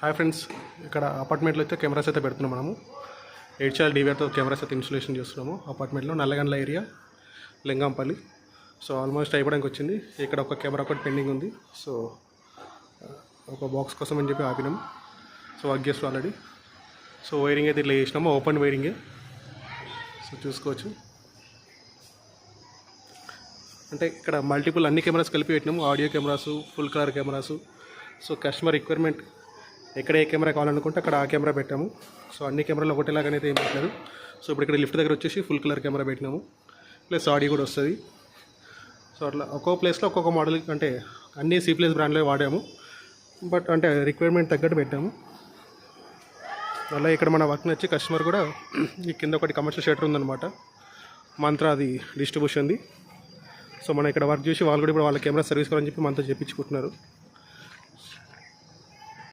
Hi friends, ఇక్కడ అపార్ట్మెంట్లో అయితే కెమెరాస్ అయితే పెడుతున్నాం. మనము HL DVRతో కెమెరాస్ అయితే ఇన్స్టలేషన్ చేస్తున్నాము అపార్ట్మెంట్లో, Nallagandla area, Lingampally. So almost అయిపోవడానికి వచ్చింది. ఇక్కడ ఒక కెమెరా ఒకటి పెండింగ్ ఉంది. సో ఒక బాక్స్ కోసం అని చెప్పి ఆపినాం. సో వర్క్ చేస్తాం ఆల్రెడీ. సో వైరింగ్ అయితే ఇట్లా చేసినాము, ఓపెన్ వైరింగే. సో చూసుకోవచ్చు. అంటే ఇక్కడ మల్టిపుల్ అన్ని కెమెరాస్ కలిపి పెట్టినాము, audio cameras, full colour cameras. So customer requirement ఎక్కడ ఏ కెమెరా కావాలనుకుంటే అక్కడ ఆ కెమెరా పెట్టాము. సో అన్ని కెమెరాలు ఒకటేలాగానైతే ఏం పెట్టలేదు. సో ఇప్పుడు ఇక్కడ లిఫ్ట్ దగ్గర వచ్చేసి ఫుల్ కలర్ కెమెరా పెట్టినాము, ప్లస్ ఆడియో కూడా వస్తుంది. సో అట్లా ఒక్కొక్క ప్లేస్లో ఒక్కొక్క మోడల్, అంటే అన్ని C+ బ్రాండ్లో వాడాము, బట్ అంటే రిక్వైర్మెంట్ తగ్గట్టు పెట్టాము. అలా ఇక్కడ మన వర్క్ నచ్చి కస్టమర్ కూడా ఈ కింద ఒకటి కమర్షియల్ షటర్ ఉందన్నమాట, మంత్రా అది డిస్ట్రిబ్యూషన్ది. సో మనం ఇక్కడ వర్క్ చేసి వాళ్ళు కూడా ఇప్పుడు వాళ్ళ కెమెరా సర్వీస్ కావాలని చెప్పి మనతో చెప్పించుకుంటున్నారు.